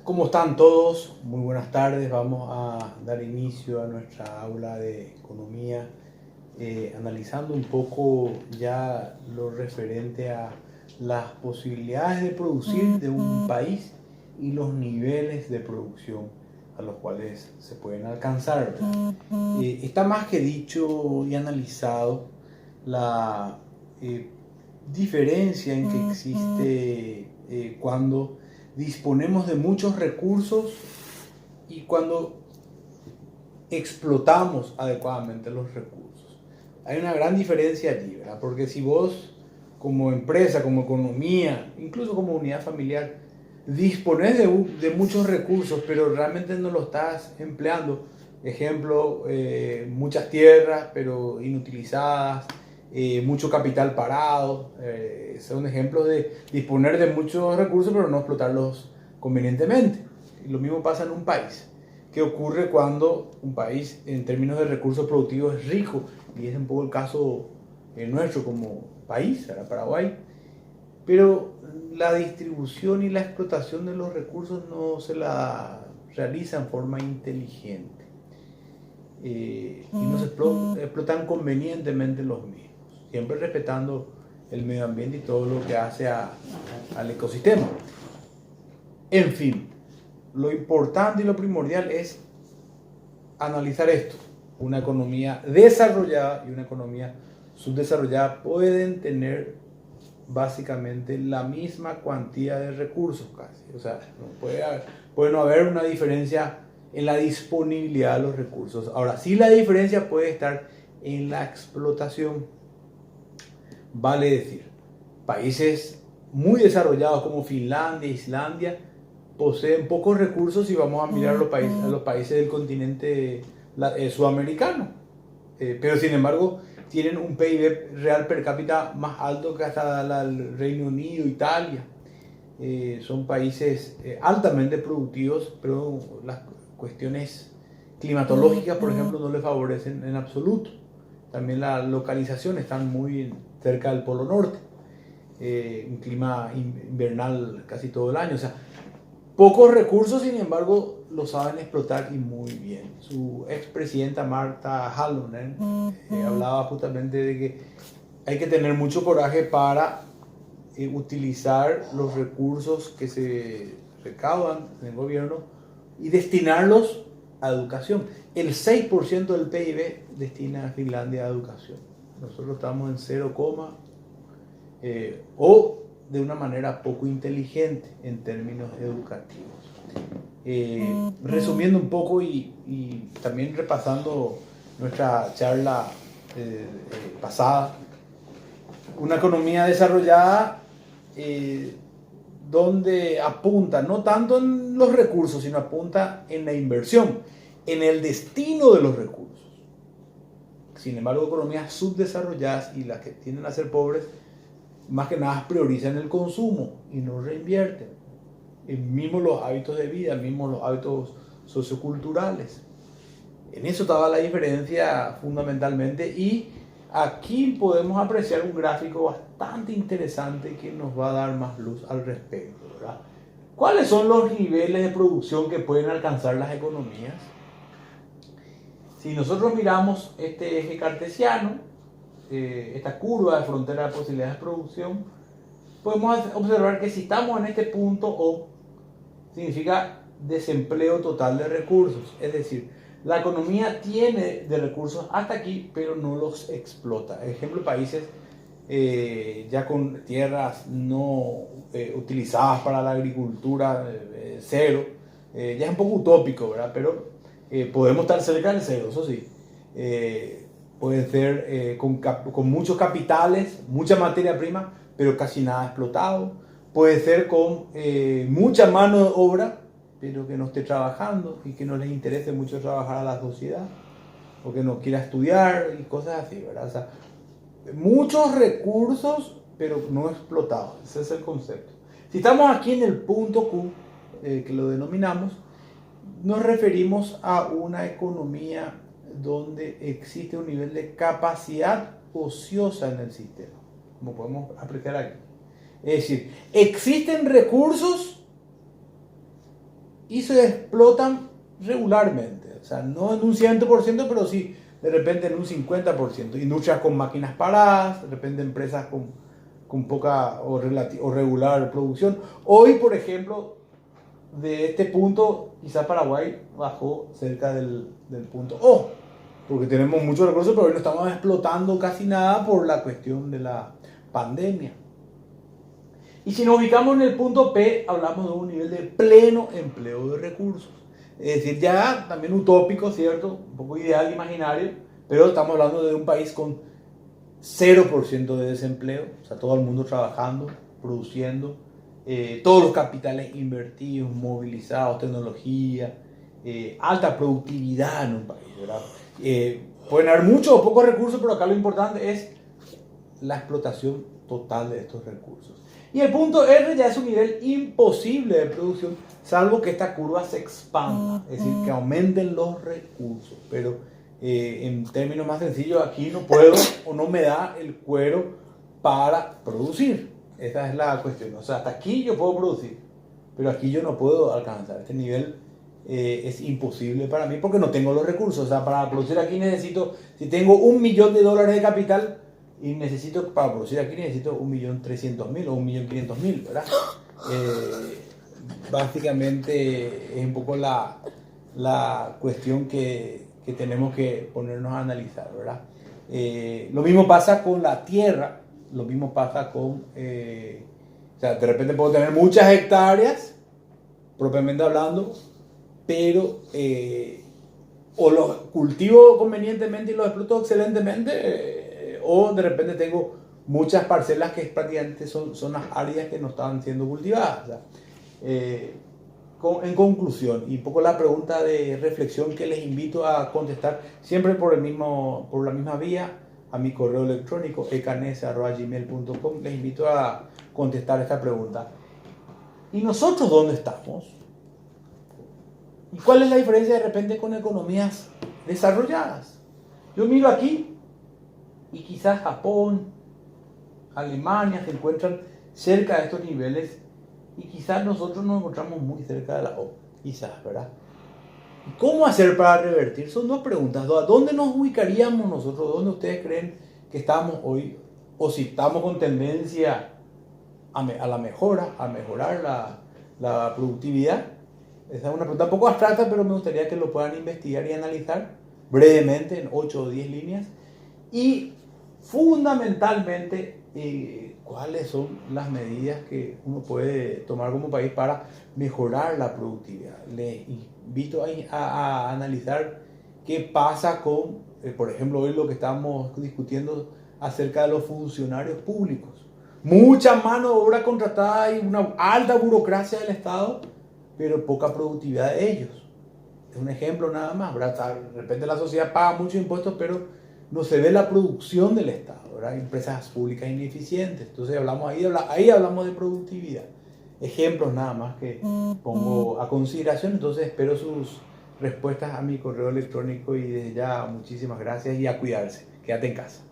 ¿Cómo están todos? Muy buenas tardes. Vamos a dar inicio a nuestra aula de economía, analizando un poco ya lo referente a las posibilidades de producir de un país y los niveles de producción a los cuales se pueden alcanzar, ¿verdad? Está más que dicho y analizado la diferencia en que existe cuando disponemos de muchos recursos y cuando explotamos adecuadamente los recursos. Hay una gran diferencia allí, ¿verdad? Porque si vos como empresa, como economía, incluso como unidad familiar, dispones de muchos recursos, pero realmente no lo estás empleando, ejemplo, muchas tierras, pero inutilizadas, mucho capital parado, son ejemplos de disponer de muchos recursos, pero no explotarlos convenientemente. Y lo mismo pasa en un país. ¿Qué ocurre cuando un país en términos de recursos productivos es rico? Y es un poco el caso nuestro como país, ¿verdad? Paraguay. Pero la distribución y la explotación de los recursos no se la realiza en forma inteligente. Y no se explotan convenientemente los mismos, siempre respetando el medio ambiente y todo lo que hace al ecosistema. En fin, lo importante y lo primordial es analizar esto. Una economía desarrollada y una economía subdesarrollada pueden tener básicamente la misma cuantía de recursos casi. O sea, puede no haber una diferencia en la disponibilidad de los recursos. Ahora, sí la diferencia puede estar en la explotación. Vale decir, países muy desarrollados como Finlandia, Islandia, poseen pocos recursos y vamos a mirar a los países del continente sudamericano. Pero sin embargo, tienen un PIB real per cápita más alto que hasta el Reino Unido, Italia. Son países altamente productivos, pero las cuestiones climatológicas, por ejemplo, no les favorecen en absoluto. También la localización, están muy cerca del Polo Norte, un clima invernal casi todo el año. O sea, pocos recursos, sin embargo, lo saben explotar y muy bien. Su expresidenta Marta Halonen hablaba justamente de que hay que tener mucho coraje para utilizar los recursos que se recaudan en el gobierno y destinarlos a educación. El 6% del PIB destina a Finlandia a educación. Nosotros estamos en 0, o de una manera poco inteligente en términos educativos. Resumiendo un poco y también repasando nuestra charla pasada, una economía desarrollada donde apunta no tanto en los recursos, sino apunta en la inversión, en el destino de los recursos. Sin embargo, economías subdesarrolladas y las que tienden a ser pobres, más que nada priorizan el consumo y no reinvierten. Mismo los hábitos de vida, mismo los hábitos socioculturales. En eso estaba la diferencia fundamentalmente, y aquí podemos apreciar un gráfico bastante interesante que nos va a dar más luz al respecto, ¿verdad? ¿Cuáles son los niveles de producción que pueden alcanzar las economías? Si nosotros miramos este eje cartesiano, esta curva de frontera de posibilidades de producción, podemos observar que si estamos en este punto O, significa desempleo total de recursos. Es decir, la economía tiene de recursos hasta aquí, pero no los explota. Ejemplo, países ya con tierras no utilizadas para la agricultura, cero. Ya es un poco utópico, ¿verdad? Pero podemos estar cerca del cero, eso sí. Pueden ser con muchos capitales, mucha materia prima, pero casi nada explotado. Puede ser con mucha mano de obra, pero que no esté trabajando y que no les interese mucho trabajar a la sociedad, o que no quiera estudiar y cosas así, ¿verdad? O sea, muchos recursos, pero no explotados. Ese es el concepto. Si estamos aquí en el punto Q, que lo denominamos, nos referimos a una economía donde existe un nivel de capacidad ociosa en el sistema, como podemos aplicar aquí. Es decir, existen recursos, y se explotan regularmente. O sea, no en un 100%, pero sí de repente en un 50%. Industrias con máquinas paradas, de repente empresas con poca o regular producción. Hoy, por ejemplo, de este punto, quizás Paraguay bajó cerca del punto O, porque tenemos muchos recursos, pero hoy no estamos explotando casi nada por la cuestión de la pandemia. Y si nos ubicamos en el punto P, hablamos de un nivel de pleno empleo de recursos. Es decir, ya también utópico, ¿cierto? Un poco ideal, imaginario, pero estamos hablando de un país con 0% de desempleo, o sea, todo el mundo trabajando, produciendo, todos los capitales invertidos, movilizados, tecnología, alta productividad en un país, ¿verdad? Pueden haber muchos o pocos recursos, pero acá lo importante es la explotación total de estos recursos. Y el punto R ya es un nivel imposible de producción, salvo que esta curva se expanda, es decir, que aumenten los recursos. Pero en términos más sencillos, aquí no puedo o no me da el cuero para producir. Esa es la cuestión. O sea, hasta aquí yo puedo producir, pero aquí yo no puedo alcanzar. Este nivel es imposible para mí porque no tengo los recursos. O sea, para producir aquí necesito, si tengo $1.000.000 de capital, y necesito, para producir aquí necesito 1.300.000 o 1.500.000, ¿verdad? Básicamente es un poco la cuestión que tenemos que ponernos a analizar, ¿verdad? Lo mismo pasa con la tierra, lo mismo pasa con, o sea, de repente puedo tener muchas hectáreas, propiamente hablando, pero o los cultivo convenientemente y los exploto excelentemente, o de repente tengo muchas parcelas que prácticamente son zonas áridas que no están siendo cultivadas. O sea, en conclusión, y un poco la pregunta de reflexión que les invito a contestar, siempre por la misma vía, a mi correo electrónico ecanes@gmail.com, les invito a contestar esta pregunta. ¿Y nosotros dónde estamos? ¿Y cuál es la diferencia de repente con economías desarrolladas? Yo miro aquí y quizás Japón, Alemania se encuentran cerca de estos niveles y quizás nosotros nos encontramos muy cerca de la O, quizás, ¿verdad? ¿Y cómo hacer para revertir? Son dos preguntas. ¿Dónde nos ubicaríamos nosotros? ¿Dónde ustedes creen que estamos hoy? O si estamos con tendencia a la mejora, a mejorar la productividad. Esa es una pregunta un poco abstracta, pero me gustaría que lo puedan investigar y analizar brevemente en 8 o 10 líneas. Y fundamentalmente, cuáles son las medidas que uno puede tomar como país para mejorar la productividad. Les invito a analizar qué pasa con, por ejemplo, hoy lo que estamos discutiendo acerca de los funcionarios públicos. Mucha mano de obra contratada y una alta burocracia del Estado, pero poca productividad de ellos. Es un ejemplo nada más, ¿verdad? De repente la sociedad paga muchos impuestos, pero no se ve la producción del Estado, ¿verdad? Empresas públicas ineficientes. Entonces ahí hablamos de productividad. Ejemplos nada más que pongo a consideración. Entonces espero sus respuestas a mi correo electrónico y desde ya muchísimas gracias y a cuidarse. Quédate en casa.